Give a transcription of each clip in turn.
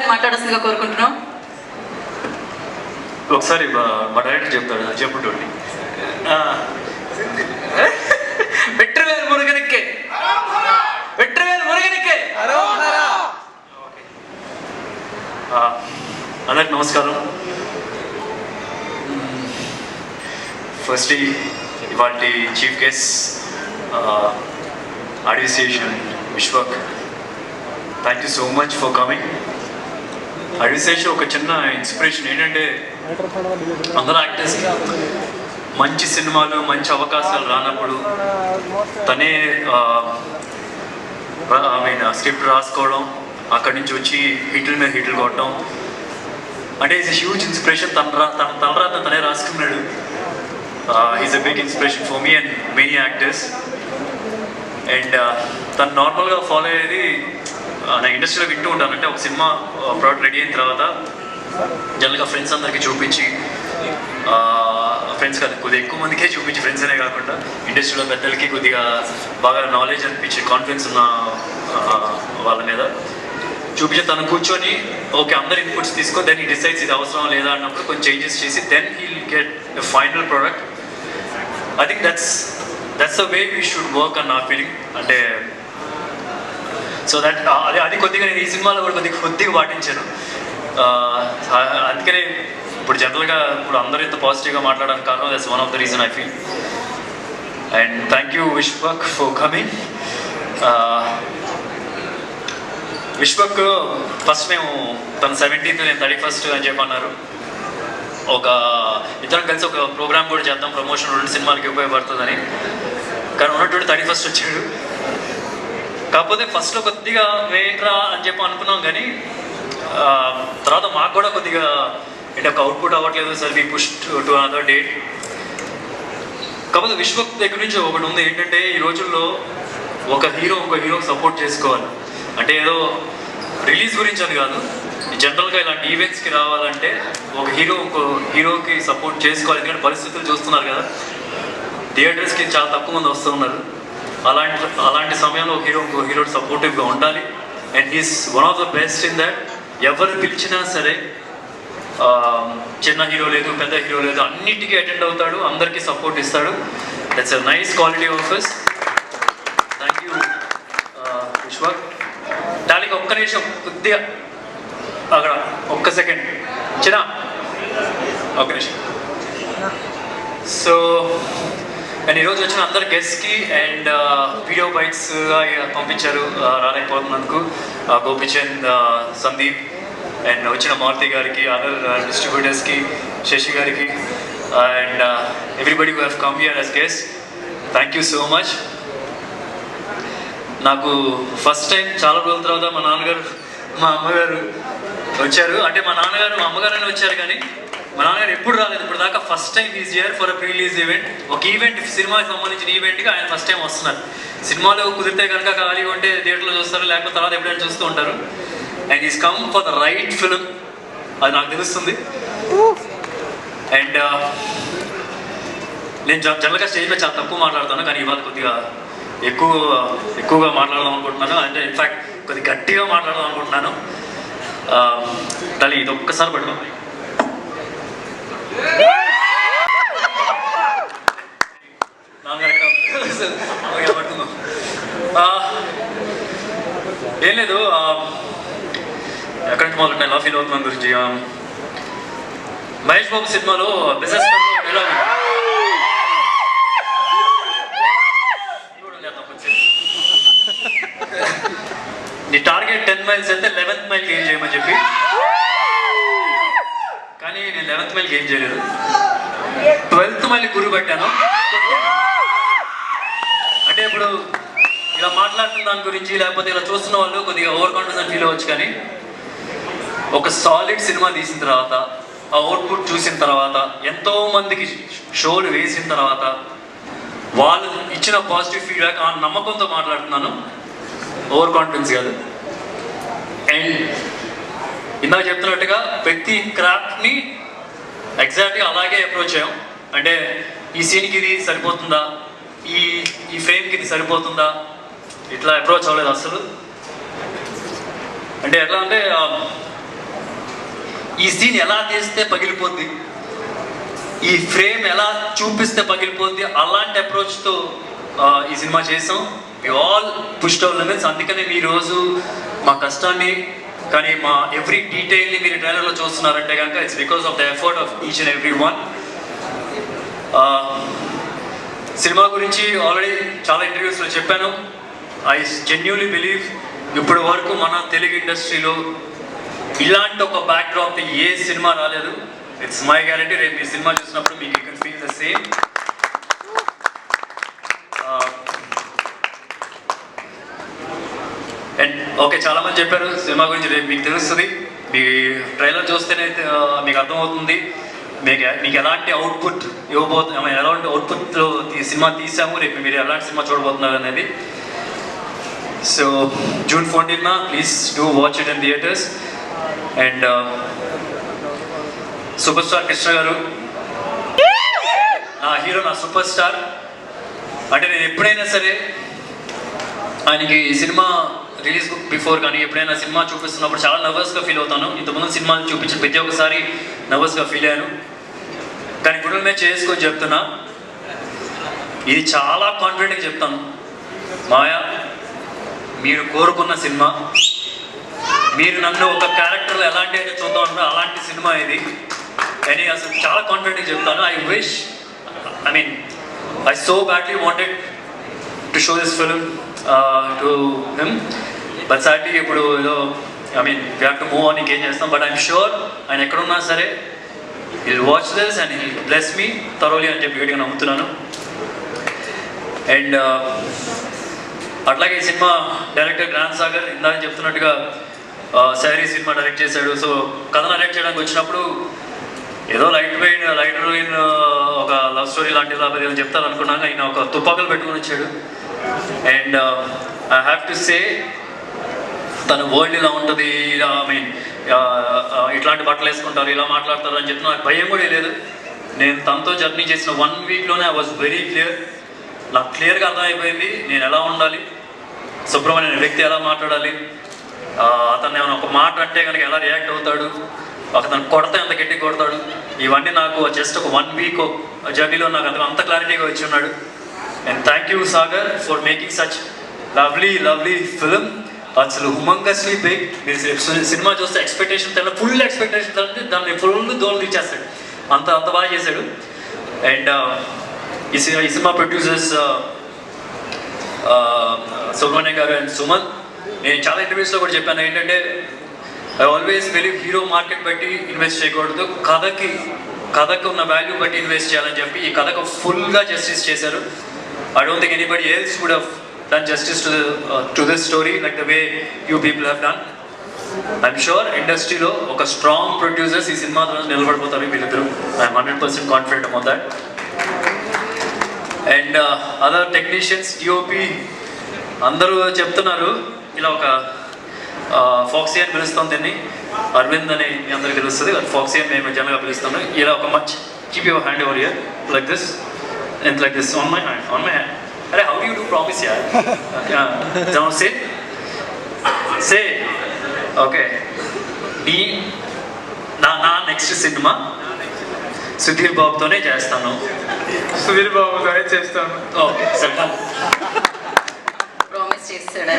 గారిని మాట్లాడాల్సిందిగా కోరుకుంటున్నాం. ఒకసారి మా డైరెక్టర్ చెప్తాడు, చెప్పుకోండి. వెట్రివేలు మురుగనికే, వెట్రివేలు మురుగనికే. అందరికి నమస్కారం. ఫస్ట్లీ ఇవాళ chief guest administration Vishwak, thank you so much for coming. Administration ఒక చిన్న ఇన్స్పిరేషన్ ఏంటంటే అందరూ యాక్టర్స్ మంచి సినిమాలు మంచి అవకాశాలు రానప్పుడు తనే స్క్రిప్ట్ రాసుకోవడం, అక్కడి నుంచి వచ్చి హిట్లు మీద హిట్లు కొట్టడం అంటే ఈజ్ ఎ హ్యూజ్ ఇన్స్పిరేషన్. తన తలరాత తనే రాసుకున్నాడు. Is a big inspiration for me and many actors. And తను నార్మల్గా ఫాలో అయ్యేది నా ఇండస్ట్రీలో వింటూ ఉంటాను. అంటే ఒక సినిమా ప్రోడక్ట్ రెడీ అయిన తర్వాత జనరల్గా ఫ్రెండ్స్ అందరికీ చూపించి, ఫ్రెండ్స్ కాదు కొద్దిగా ఎక్కువ మందికే చూపించి, ఫ్రెండ్స్ అనే కాకుండా ఇండస్ట్రీలో పెద్దలకి కొద్దిగా బాగా నాలెడ్జ్ అనిపించి కాన్ఫిడెన్స్ ఉన్న వాళ్ళ మీద చూపించి తను కూర్చొని ఓకే అందరు ఇన్పుట్స్ తీసుకో, దెన్ ఈ డిసైడ్స్ ఇది అవసరం లేదా అన్నప్పుడు కొంచెం చేంజెస్ చేసి then he will get a final product. I think that's the way we should work అన్న ఫీలింగ్. అంటే సో దట్ అది కొద్దిగా నేను ఈ సినిమాలో కూడా కొద్దిగా పాటించాను. అందుకనే ఇప్పుడు జనరల్గా ఇప్పుడు అందరూ ఇంత పాజిటివ్గా మాట్లాడడానికి కారణం that's one of the reason I feel. And thank you Vishwak for coming. Vishwak first మేము తన 17th నేను 31st అని చెప్పన్నారు. ఒక ఇద్దరం కలిసి ఒక ప్రోగ్రామ్ కూడా చేద్దాం, ప్రమోషన్ 2 సినిమాలకి ఉపయోగపడుతుందని. కానీ ఉన్నటువంటి 31st వచ్చాడు. కాకపోతే ఫస్ట్లో కొద్దిగా వేయట్రా అని చెప్పి అనుకున్నాం, కానీ తర్వాత మాకు కూడా కొద్దిగా అంటే ఒక అవుట్పుట్ అవ్వట్లేదు. Sir we push to another date. కాకపోతే విశ్వక్ దగ్గర నుంచి ఒకటి ఉంది ఏంటంటే ఈ రోజుల్లో ఒక హీరోకి సపోర్ట్ చేసుకోవాలి. అంటే ఏదో రిలీజ్ గురించి అని కాదు, జనరల్గా ఇలాంటి ఈవెంట్స్కి రావాలంటే ఒక హీరోకి సపోర్ట్ చేసుకోవాలి. ఎందుకంటే పరిస్థితులు చూస్తున్నారు కదా, థియేటర్స్కి చాలా తక్కువ మంది వస్తూ ఉన్నారు. అలాంటి సమయంలో ఒక హీరో సపోర్టివ్గా ఉండాలి. And he's one of the best in that. ఎవరు పిలిచినా సరే, చిన్న హీరో లేదు పెద్ద హీరో లేదు, అన్నిటికీ అటెండ్ అవుతాడు, అందరికీ సపోర్ట్ ఇస్తాడు. That's a nice quality of his. Thank you Vishwak. దానికి ఒక్క నిమిషం కొద్దిగా అక్కడ ఒక్క సెకండ్ చిన్న ఒక్క నిమిషం. సో అండ్ ఈరోజు వచ్చిన అందరు గెస్ట్కి అండ్ వీడియో బైట్స్ పంపించారు రాలేకపోతున్నందుకు గోపిచంద్, సందీప్ అండ్ వచ్చిన మారుతి గారికి, అదర్ డిస్ట్రిబ్యూటర్స్కి, శశి గారికి and everybody who have come here as guest, thank you so much. నాకు ఫస్ట్ టైం చాలా రోజుల తర్వాత మా నాన్నగారు మా అమ్మగారు వచ్చారు. అంటే మా నాన్నగారు మా అమ్మగారైనా వచ్చారు, కానీ మా నాన్నగారు ఎప్పుడు రాలేదు ఇప్పుడు దాకా. First time is here for a pre release event. ఒక ఈవెంట్ సినిమాకి సంబంధించిన ఈవెంట్కి ఆయన ఫస్ట్ టైం వస్తున్నారు. సినిమాలో కుదిరితే కనుక ఖాళీగా ఉంటే థియేటర్లో చూస్తారు, లేకపోతే తర్వాత ఎప్పుడైనా చూస్తూ ఉంటారు. And is come for the right film, అది నాకు తెలుస్తుంది. అండ్ నేను జనరల్గా స్టేజ్ మీద చాలా తక్కువ మాట్లాడతాను, కానీ ఇవాళ కొద్దిగా ఎక్కువగా మాట్లాడదాం అనుకుంటున్నాను. అంటే ఇన్ఫ్యాక్ట్ కొద్దిగా గట్టిగా మాట్లాడదాం అనుకుంటున్నాను. దాన్ని ఇది ఒక్కసారి పట్టుకోండి. పడుతున్నాం ఏం లేదు, ఎక్కడి నుంచి మొదలు ఎలా ఫీల్ అవుతున్నాను గురించి. మహేష్ బాబు సినిమాలో బిజినెస్ నీ టార్గెట్ 10 మైల్స్ అయితే 11th మైల్ గెయిన్ చేయమని చెప్పి, కానీ నేను 11th మైల్ గెయిన్ చేయలేదు, 12th మైల్ గురి పెట్టాను. అంటే ఇప్పుడు ఇలా మాట్లాడుతున్న దాని గురించి లేకపోతే ఇలా చూస్తున్న వాళ్ళు కొద్దిగా ఓవర్ కాన్ఫిడెన్స్ ఫీల్ అవ్వచ్చు, కానీ ఒక సాలిడ్ సినిమా తీసిన తర్వాత, ఆ అవుట్పుట్ చూసిన తర్వాత, ఎంతో మందికి షోలు వేసిన తర్వాత వాళ్ళు ఇచ్చిన పాజిటివ్ ఫీడ్బ్యాక్, ఆ నమ్మకంతో మాట్లాడుతున్నాను, ఓవర్ కాన్ఫిడెన్స్ కాదు. అండ్ ఇందాక చెప్తున్నట్టుగా ప్రతి క్రాఫ్ట్ని ఎగ్జాక్ట్గా అలాగే అప్రోచ్ అయ్యాం. అంటే ఈ సీన్కి ఇది సరిపోతుందా, ఈ ఫ్రేమ్కి ఇది సరిపోతుందా, ఇట్లా అప్రోచ్ అవ్వలేదు అసలు. అంటే ఎట్లా అంటే ఈ సీన్ ఎలా తీస్తే పగిలిపోద్ది, ఈ ఫ్రేమ్ ఎలా చూపిస్తే పగిలిపోద్ది, అలాంటి అప్రోచ్తో ఈ సినిమా చేసాం. We all pushed our limits. అందుకనే మీ రోజు మా కష్టాన్ని కానీ మా ఎవ్రీ డీటెయిల్ని మీరు ట్రైలర్లో చూస్తున్నారంటే కనుక it's because of the effort of each and every one. Cinema గురించి ఆల్రెడీ చాలా ఇంటర్వ్యూస్లో చెప్పాను. ఐ జెన్యూన్లీ బిలీవ్ ఇప్పటి వరకు మన తెలుగు ఇండస్ట్రీలో ఇలాంటి ఒక బ్యాక్డ్రాప్ ఏ సినిమా రాలేదు. It's my guarantee. రేపు మీ సినిమా చూసినప్పుడు మీకు you can feel the same. And okay, చాలామంది చెప్పారు సినిమా గురించి, రేపు మీకు తెలుస్తుంది. మీ ట్రైలర్ చూస్తేనే మీకు అర్థమవుతుంది మీకు ఎలాంటి అవుట్పుట్ ఎలాంటి అవుట్పుట్లో ఈ సినిమా తీసాము, రేపు మీరు ఎలాంటి సినిమా చూడబోతున్నారు అనేది. So June 14th please do watch it in theatres. And super star Krishna గారు నా హీరో, నా సూపర్ స్టార్. అంటే నేను ఎప్పుడైనా సరే ఆయనకి సినిమా రిలీజ్ బిఫోర్ కానీ ఎప్పుడైనా సినిమా చూపిస్తున్నప్పుడు చాలా నర్వస్గా ఫీల్ అవుతాను. ఇంతకుముందు సినిమాలు చూపించిన ప్రతి ఒక్కసారి నర్వస్గా ఫీల్ అయ్యాను. కానీ గుడుల మీద చేసుకొని చెప్తున్నా, ఇది చాలా కాన్ఫిడెంట్గా చెప్తాను. మాయా, మీరు కోరుకున్న సినిమా, మీరు నన్ను ఒక క్యారెక్టర్లో ఎలాంటి అయితే చూద్దాం అంటారో అలాంటి సినిమా ఇది అని అసలు చాలా కాన్ఫిడెంట్గా చెప్తాను. I so badly wanted to show this film to him, but sadly ఇప్పుడు ఏదో we have to move on, ఇంకేం చేస్తాం. బట్ ఐఎమ్ షూర్ ఆయన ఎక్కడున్నా సరే he'll watch this and he'll bless me thoroughly అని చెప్పి గట్టిగా నమ్ముతున్నాను. అండ్ అట్లాగే ఈ సినిమా డైరెక్టర్ గ్రాండ్ సాగర్ ఇందాక చెప్తున్నట్టుగా శారీ సినిమా డైరెక్ట్ చేశాడు. సో కథ డైరెక్ట్ చేయడానికి వచ్చినప్పుడు ఏదో లైటర్ ఒక లవ్ స్టోరీ లాంటిది లాభం చెప్తాను అనుకున్నాను. ఆయన ఒక తుపాకులు పెట్టుకుని వచ్చాడు. And I have to say తన వరల్డ్ ఇలా ఉంటుంది, ఇట్లాంటి బట్టలు వేసుకుంటారు, ఇలా మాట్లాడతారు అని చెప్పి నాకు భయం కూడా లేదు. నేను తనతో జర్నీ చేసిన 1 వీక్లోనే ఐ వాజ్ వెరీ క్లియర్. నాకు క్లియర్గా అర్థమైపోయింది నేను ఎలా ఉండాలి, సుబ్రహ్మణ్యం వ్యక్తి ఎలా మాట్లాడాలి, అతను ఏమైనా ఒక మాట అంటే కనుక ఎలా రియాక్ట్ అవుతాడు, అతను కొడితే ఎంత గట్టి కొడతాడు, ఇవన్నీ నాకు జస్ట్ ఒక 1 వీక్ జర్నీలో నాకు అంత క్లారిటీగా వచ్చి ఉన్నాడు. And thank you Sagar for making such lovely film. అసలు హుమంగస్లీ బిగ్. మీరు సినిమా చూస్తే ఎక్స్పెక్టేషన్ ఫుల్ ఎక్స్పెక్టేషన్ అంటే దాన్ని ఫుల్ దోలు తీసేస్తాడు, అంత బాగా చేశాడు. అండ్ ఈ సినిమా ప్రొడ్యూసర్స్ సుబ్రహ్మణ్యం గారు అండ్ సుమన్. నేను చాలా ఇంటర్వ్యూస్లో కూడా చెప్పాను ఏంటంటే I always believe hero market బట్టి ఇన్వెస్ట్ చేయకూడదు, కథకు ఉన్న వాల్యూ బట్టి ఇన్వెస్ట్ చేయాలని చెప్పి ఈ కథకు ఫుల్గా జస్టిస్ చేశారు. I don't think anybody else would have done justice to this story like the way you people have done. I'm sure ఇండస్ట్రీలో ఒక స్ట్రాంగ్ ప్రొడ్యూసర్స్ ఈ సినిమా ద్వారా నిలబడిపోతారు వీళ్ళిద్దరు. I'm 100% confident about that. And other technicians, DOP అందరూ చెప్తున్నారు ఇలా ఒక ఫాక్సీ అని పిలుస్తాం దీన్ని, అరవింద్ అని మీ అందరికి తెలుస్తుంది, ఫాక్సీ అని మేము జనరల్గా పిలుస్తాము. ఇలా ఒక keep your hand over here like this and like this on my hand. అరే how do you do promise యార్? Say okay. నా నెక్స్ట్ సినిమా సుధీర్ బాబుతోనే చేస్తాను. సుధీర్ బాబుతోనే చేస్తాను. ఓకే సరే.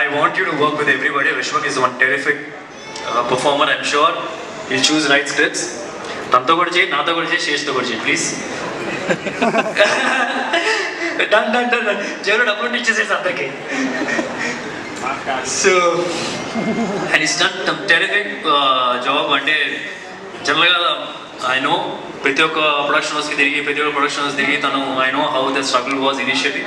I want you to work with everybody. Vishwak is one terrific performer. I'm sure he'll choose right scripts. Tanto kuda cheyi, nato kuda cheyi, Shesh to kuda cheyi, please. Done. Jero double teachers andarki. So, and he's done some terrific job. Ante generally I know ప్రతి ఒక్క production హౌస్కి తిరిగి తను I know how the struggle was initially.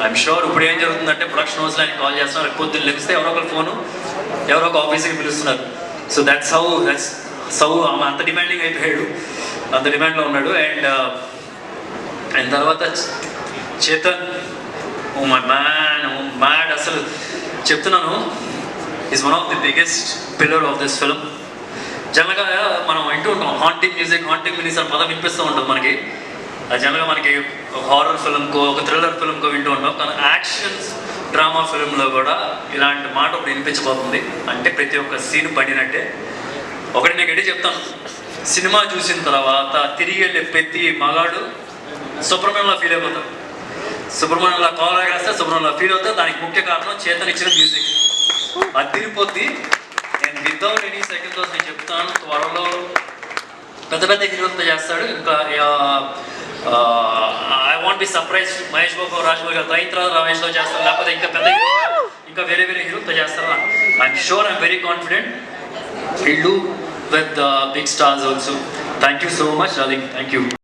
I'm sure ఇప్పుడు ఏం జరుగుతుందంటే production హౌస్లో ఆయన కాల్ చేస్తున్నారు, పొద్దున్న లెగిస్తే ఎవరో ఒకరు ఫోను, ఎవరో ఒక ఆఫీస్కి పిలుస్తున్నారు. సో దట్స్ హౌ ఆమె అంత డిమాండింగ్ అయిపోయాడు, అంత డిమాండ్లో ఉన్నాడు. అండ్ తర్వాత చేతన్, ఓ మై మ్యాడ్ అసలు చెప్తున్నాను, is one of the biggest pillar of this film. జనరల్గా మనం వింటూ ఉంటాం హాంటింగ్ మ్యూజిక్, హాంటింగ్ మ్యూజిక్ అని పదం వినిపిస్తూ ఉంటుంది మనకి. అది జనరల్గా మనకి హారర్ ఫిల్మ్కో ఒక థ్రిల్లర్ ఫిల్మ్కో వింటూ ఉంటాం. కానీ యాక్షన్స్ డ్రామా ఫిల్మ్లో కూడా ఇలాంటి మాట ఒకటి వినిపించబోతుంది. అంటే ప్రతి ఒక్క సీన్ పడినట్టే. ఒకటి నేను గట్టి చెప్తాను, సినిమా చూసిన తర్వాత తిరిగి వెళ్ళే ప్రతి మగాడు సుబ్రహ్మణ్యంలా ఫీల్ అయిపోతాడు. సుబ్రహ్మణ్యంలా కాలర్ వేస్తే సుబ్రహ్మణ్యంలా ఫీల్ అవుతాడు. దానికి ముఖ్య కారణం చేతన్ ఇచ్చిన మ్యూజిక్. అది తిరిగిపోద్ది. నేను వితౌట్ ఎనీ సెకండ్ థాట్స్ నేను చెప్తాను, త్వరలో పెద్ద పెద్ద హీరోలతో చేస్తాడు. ఇంకా I want be surprise Mahesh Babu, Rajamouli garu అయిన తర్వాత రమేష్తో చేస్తారు, లేకపోతే ఇంకా పెద్ద ఇంకా వేరే వేరే హీరోలతో చేస్తారు. I'm sure, I'm very confident will do with big stars also. Thank you so much darling. Thank you.